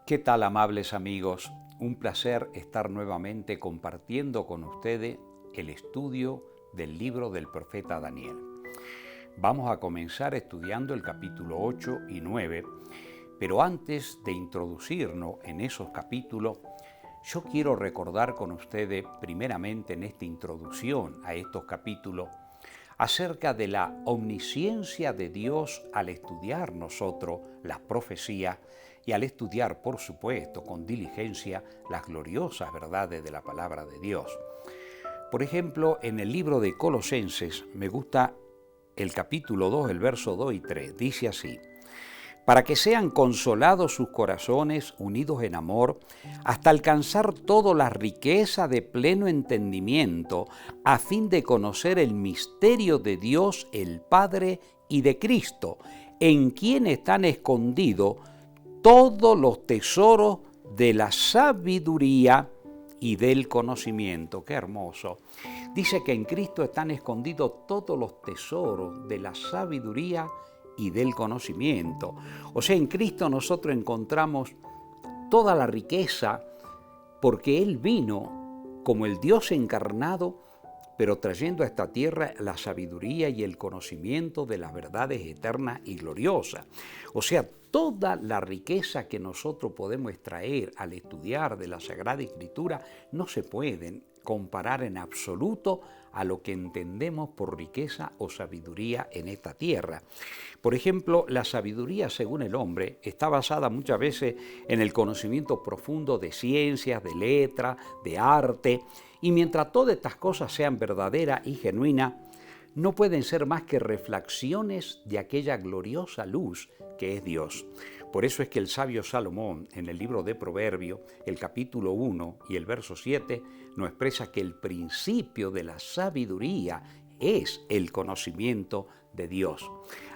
¿Qué tal, amables amigos? Un placer estar nuevamente compartiendo con ustedes el estudio del libro del profeta Daniel. Vamos a comenzar estudiando el capítulo 8 y 9, pero antes de introducirnos en esos capítulos, yo quiero recordar con ustedes, primeramente en esta introducción a estos capítulos, acerca de la omnisciencia de Dios al estudiar nosotros las profecías y al estudiar, por supuesto, con diligencia las gloriosas verdades de la palabra de Dios. Por ejemplo, en el libro de Colosenses me gusta el capítulo 2, el verso 2 y 3, dice así: para que sean consolados sus corazones unidos en amor, hasta alcanzar toda la riqueza de pleno entendimiento, a fin de conocer el misterio de Dios el Padre y de Cristo, en quien están escondidos todos los tesoros de la sabiduría y del conocimiento. ¡Qué hermoso! Dice que en Cristo están escondidos todos los tesoros de la sabiduría y del conocimiento. O sea, en Cristo nosotros encontramos toda la riqueza, porque Él vino como el Dios encarnado, pero trayendo a esta tierra la sabiduría y el conocimiento de las verdades eternas y gloriosas. O sea, toda la riqueza que nosotros podemos extraer al estudiar de la Sagrada Escritura no se pueden comparar en absoluto a lo que entendemos por riqueza o sabiduría en esta tierra. Por ejemplo, la sabiduría según el hombre está basada muchas veces en el conocimiento profundo de ciencias, de letras, de arte, y mientras todas estas cosas sean verdaderas y genuinas, no pueden ser más que reflexiones de aquella gloriosa luz que es Dios. Por eso es que el sabio Salomón, en el libro de Proverbios, el capítulo 1 y el verso 7, nos expresa que el principio de la sabiduría es el conocimiento de Dios.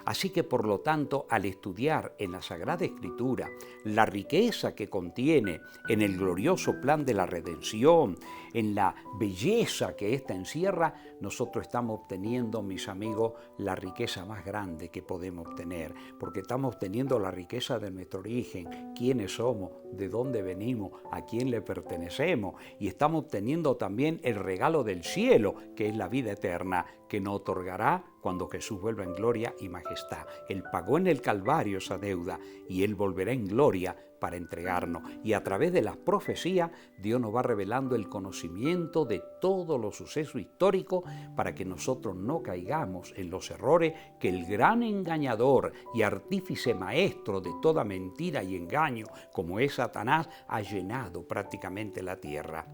Así que, por lo tanto, al estudiar en la Sagrada Escritura la riqueza que contiene en el glorioso plan de la redención, en la belleza que ésta encierra, nosotros estamos obteniendo, mis amigos, la riqueza más grande que podemos obtener, porque estamos obteniendo la riqueza de nuestro origen, quiénes somos, de dónde venimos, a quién le pertenecemos, y estamos obteniendo también el regalo del cielo, que es la vida eterna, que nos otorgará cuando Jesús vuelva en gloria y majestad. Él pagó en el Calvario esa deuda y Él volverá en gloria para entregarnos. Y a través de las profecías, Dios nos va revelando el conocimiento de todos los sucesos históricos para que nosotros no caigamos en los errores que el gran engañador y artífice maestro de toda mentira y engaño, como es Satanás, ha llenado prácticamente la tierra.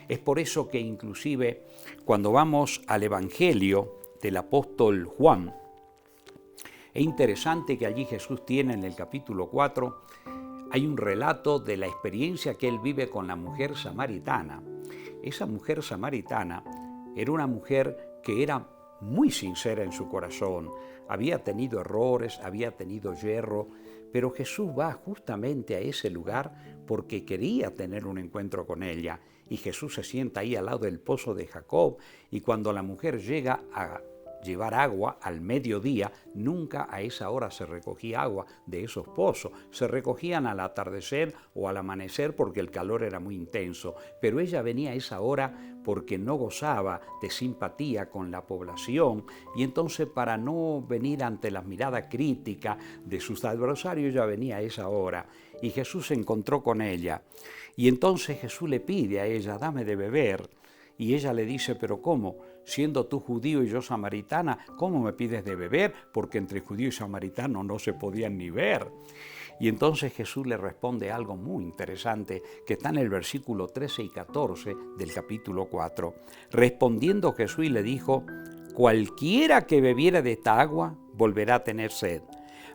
Es por eso que inclusive cuando vamos al Evangelio del apóstol Juan, es interesante que allí Jesús tiene en el capítulo 4, hay un relato de la experiencia que él vive con la mujer samaritana. Esa mujer samaritana era una mujer que era muy sincera en su corazón, había tenido errores, había tenido yerro, pero Jesús va justamente a ese lugar porque quería tener un encuentro con ella. Y Jesús se sienta ahí al lado del pozo de Jacob, y cuando la mujer llega a llevar agua al mediodía, nunca a esa hora se recogía agua de esos pozos, se recogían al atardecer o al amanecer porque el calor era muy intenso, pero ella venía a esa hora porque no gozaba de simpatía con la población, y entonces, para no venir ante las miradas críticas de sus adversarios, ella venía a esa hora, y Jesús se encontró con ella, y entonces Jesús le pide a ella: dame de beber. Y ella le dice: pero ¿cómo? Siendo tú judío y yo samaritana, ¿cómo me pides de beber? Porque entre judío y samaritano no se podían ni ver. Y entonces Jesús le responde algo muy interesante que está en el versículo 13 y 14 del capítulo 4. Respondiendo Jesús le dijo: cualquiera que bebiere de esta agua volverá a tener sed,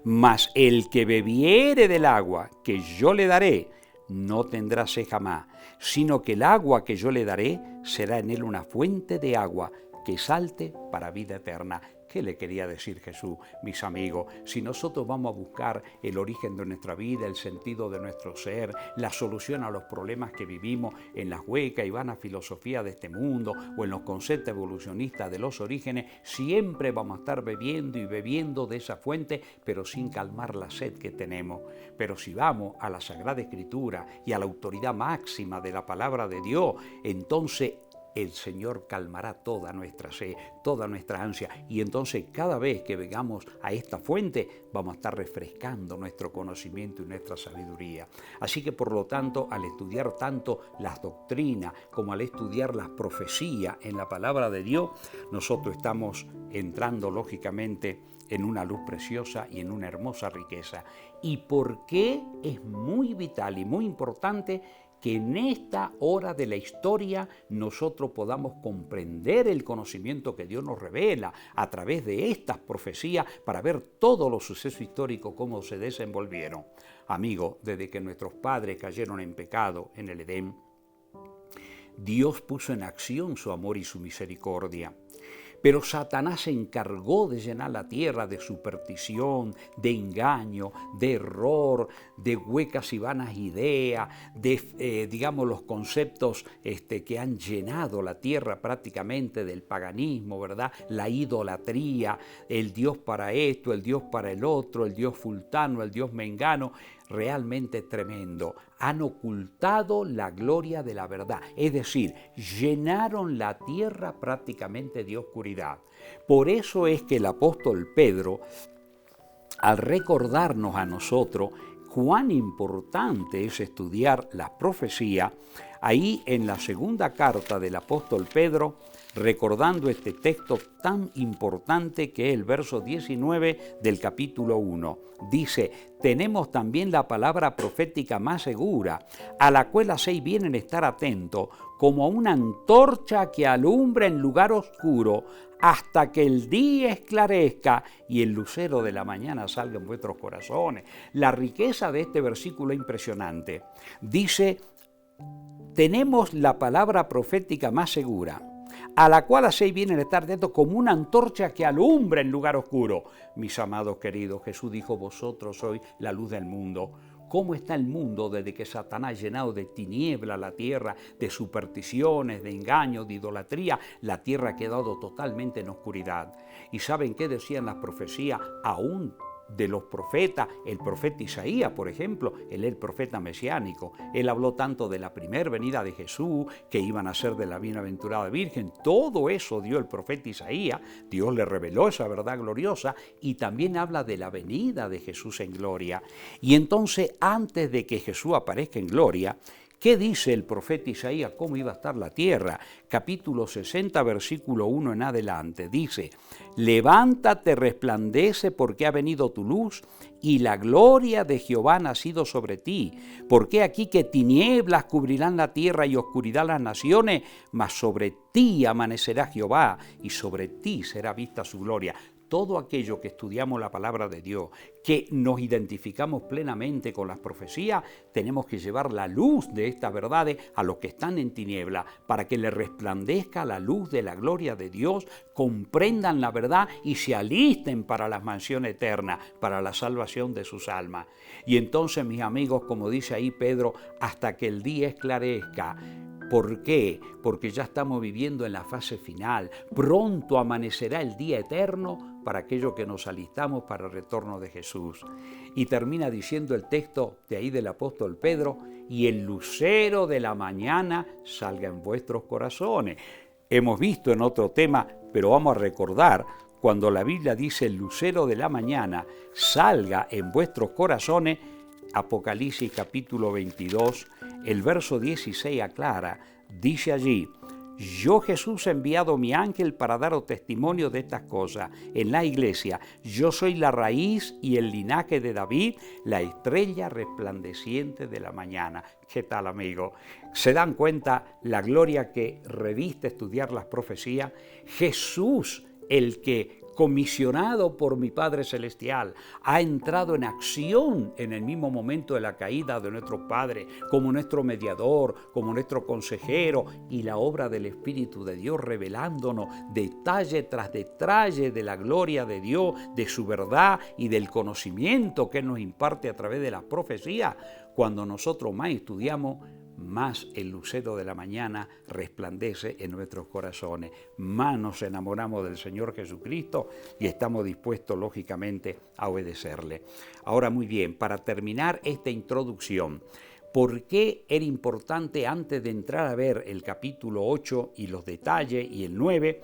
mas el que bebiere del agua que yo le daré no tendrá sed jamás, sino que el agua que yo le daré será en él una fuente de agua que salte para vida eterna. ¿Qué le quería decir Jesús, mis amigos? Si nosotros vamos a buscar el origen de nuestra vida, el sentido de nuestro ser, la solución a los problemas que vivimos en las huecas y vanas filosofías de este mundo o en los conceptos evolucionistas de los orígenes, siempre vamos a estar bebiendo y bebiendo de esa fuente, pero sin calmar la sed que tenemos. Pero si vamos a la Sagrada Escritura y a la autoridad máxima de la palabra de Dios, entonces el Señor calmará toda nuestra sed, toda nuestra ansia, y entonces cada vez que vengamos a esta fuente vamos a estar refrescando nuestro conocimiento y nuestra sabiduría. Así que por lo tanto, al estudiar tanto las doctrinas como al estudiar las profecías en la palabra de Dios, nosotros estamos entrando lógicamente en una luz preciosa y en una hermosa riqueza. ¿Y por qué es muy vital y muy importante que en esta hora de la historia nosotros podamos comprender el conocimiento que Dios nos revela a través de estas profecías para ver todos los sucesos históricos cómo se desenvolvieron? Amigos, desde que nuestros padres cayeron en pecado en el Edén, Dios puso en acción su amor y su misericordia. Pero Satanás se encargó de llenar la tierra de superstición, de engaño, de error, de huecas y vanas ideas, de, los conceptos que han llenado la tierra prácticamente del paganismo, ¿verdad? La idolatría, el Dios para esto, el Dios para el otro, el Dios fultano, el Dios mengano. Realmente tremendo. Han ocultado la gloria de la verdad, es decir, llenaron la tierra prácticamente de oscuridad. Por eso es que el apóstol Pedro, al recordarnos a nosotros cuán importante es estudiar la profecía, ahí en la segunda carta del apóstol Pedro, recordando este texto tan importante que es el verso 19 del capítulo 1. Dice, tenemos también la palabra profética más segura, a la cual hacéis bien en estar atentos, como a una antorcha que alumbra en lugar oscuro, hasta que el día esclarezca y el lucero de la mañana salga en vuestros corazones. La riqueza de este versículo es impresionante. Dice, tenemos la palabra profética más segura, a la cual hacéis bien en estar atentos como una antorcha que alumbra en lugar oscuro. Mis amados queridos, Jesús dijo, vosotros sois la luz del mundo. ¿Cómo está el mundo desde que Satanás ha llenado de tiniebla la tierra, de supersticiones, de engaños, de idolatría? La tierra ha quedado totalmente en oscuridad. ¿Y saben qué decían las profecías aún de los profetas? El profeta Isaías, por ejemplo, él es el profeta mesiánico. Él habló tanto de la primera venida de Jesús, que iban a ser de la bienaventurada Virgen. Todo eso dio el profeta Isaías. Dios le reveló esa verdad gloriosa y también habla de la venida de Jesús en gloria. Y entonces, antes de que Jesús aparezca en gloria, ¿qué dice el profeta Isaías? ¿Cómo iba a estar la tierra? Capítulo 60, versículo 1 en adelante. Dice, levántate, resplandece, porque ha venido tu luz, y la gloria de Jehová ha nacido sobre ti. Porque aquí que tinieblas cubrirán la tierra y oscuridad las naciones, mas sobre ti amanecerá Jehová, y sobre ti será vista su gloria. Todo aquello que estudiamos la palabra de Dios, que nos identificamos plenamente con las profecías, tenemos que llevar la luz de estas verdades a los que están en tiniebla, para que les resplandezca la luz de la gloria de Dios, comprendan la verdad y se alisten para la mansión eterna, para la salvación de sus almas. Y entonces, mis amigos, como dice ahí Pedro, hasta que el día esclarezca. ¿Por qué? Porque ya estamos viviendo en la fase final. Pronto amanecerá el día eterno para aquellos que nos alistamos para el retorno de Jesús. Y termina diciendo el texto de ahí del apóstol Pedro, y el lucero de la mañana salga en vuestros corazones. Hemos visto en otro tema, pero vamos a recordar, cuando la Biblia dice el lucero de la mañana salga en vuestros corazones, Apocalipsis capítulo 22, el verso 16 aclara, dice allí, yo Jesús he enviado mi ángel para daros testimonio de estas cosas en la iglesia. Yo soy la raíz y el linaje de David, la estrella resplandeciente de la mañana. ¿Qué tal, amigo? ¿Se dan cuenta la gloria que reviste estudiar las profecías? Jesús, el que comisionado por mi Padre Celestial, ha entrado en acción en el mismo momento de la caída de nuestro Padre, como nuestro mediador, como nuestro consejero, y la obra del Espíritu de Dios revelándonos detalle tras detalle de la gloria de Dios, de su verdad y del conocimiento que Él nos imparte a través de las profecías. Cuando nosotros más estudiamos, más el lucero de la mañana resplandece en nuestros corazones, más nos enamoramos del Señor Jesucristo y estamos dispuestos, lógicamente, a obedecerle. Ahora, muy bien, para terminar esta introducción, ¿por qué era importante, antes de entrar a ver el capítulo 8 y los detalles y el 9,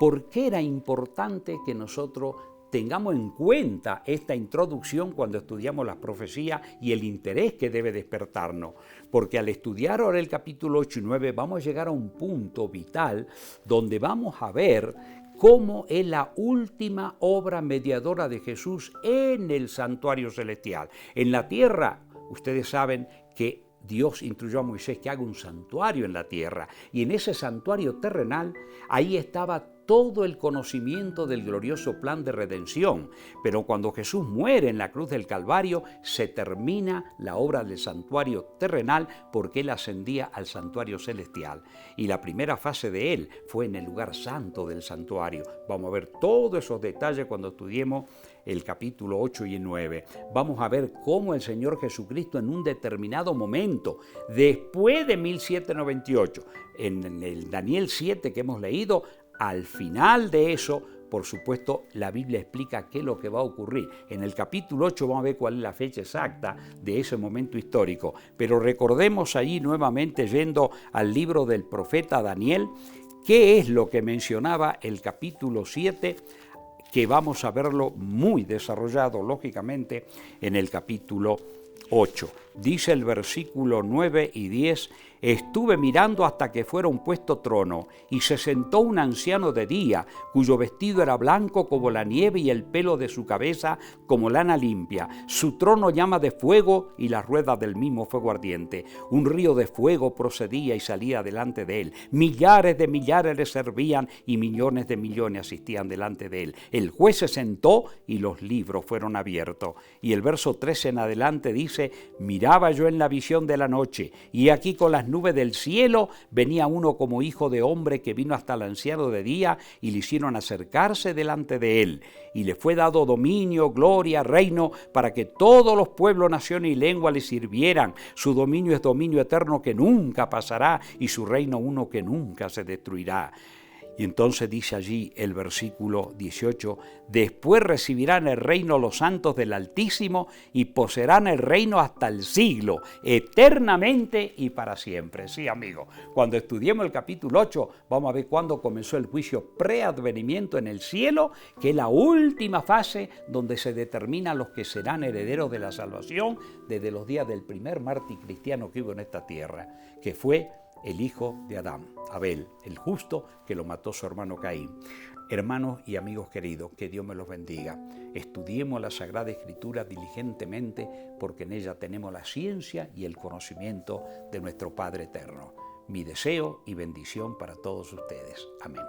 por qué era importante que nosotros tengamos en cuenta esta introducción cuando estudiamos las profecías y el interés que debe despertarnos? Porque al estudiar ahora el capítulo 8 y 9 vamos a llegar a un punto vital donde vamos a ver cómo es la última obra mediadora de Jesús en el santuario celestial. En la tierra, ustedes saben que Dios instruyó a Moisés que haga un santuario en la tierra, y en ese santuario terrenal, ahí estaba todo el conocimiento del glorioso plan de redención. Pero cuando Jesús muere en la cruz del Calvario, se termina la obra del santuario terrenal, porque Él ascendía al santuario celestial. Y la primera fase de Él fue en el lugar santo del santuario. Vamos a ver todos esos detalles cuando estudiemos el capítulo 8 y 9. Vamos a ver cómo el Señor Jesucristo, en un determinado momento, después de 1798, en el Daniel 7 que hemos leído, al final de eso, por supuesto, la Biblia explica qué es lo que va a ocurrir. En el capítulo 8 vamos a ver cuál es la fecha exacta de ese momento histórico. Pero recordemos ahí nuevamente, yendo al libro del profeta Daniel, qué es lo que mencionaba el capítulo 7, que vamos a verlo muy desarrollado, lógicamente, en el capítulo 8. Dice el versículo 9 y 10: estuve mirando hasta que fuera un puesto trono, y se sentó un anciano de día, cuyo vestido era blanco como la nieve y el pelo de su cabeza como lana limpia. Su trono llama de fuego y las ruedas del mismo fuego ardiente. Un río de fuego procedía y salía delante de él. Millares de millares le servían y millones de millones asistían delante de él. El juez se sentó y los libros fueron abiertos. Y el verso 13 en adelante dice: miraba yo en la visión de la noche, y aquí con las nubes del cielo venía uno como hijo de hombre, que vino hasta el anciano de día, y le hicieron acercarse delante de él. Y le fue dado dominio, gloria, reino, para que todos los pueblos, naciones y lenguas le sirvieran. Su dominio es dominio eterno que nunca pasará, y su reino uno que nunca se destruirá. Y entonces dice allí el versículo 18: después recibirán el reino los santos del Altísimo, y poseerán el reino hasta el siglo, eternamente y para siempre. Sí, amigo, cuando estudiemos el capítulo 8, vamos a ver cuándo comenzó el juicio preadvenimiento en el cielo, que es la última fase donde se determinan los que serán herederos de la salvación desde los días del primer mártir cristiano que hubo en esta tierra, que fue el hijo de Adán, Abel, el justo, que lo mató su hermano Caín. Hermanos y amigos queridos, que Dios me los bendiga. Estudiemos la Sagrada Escritura diligentemente, porque en ella tenemos la ciencia y el conocimiento de nuestro Padre eterno. Mi deseo y bendición para todos ustedes. Amén.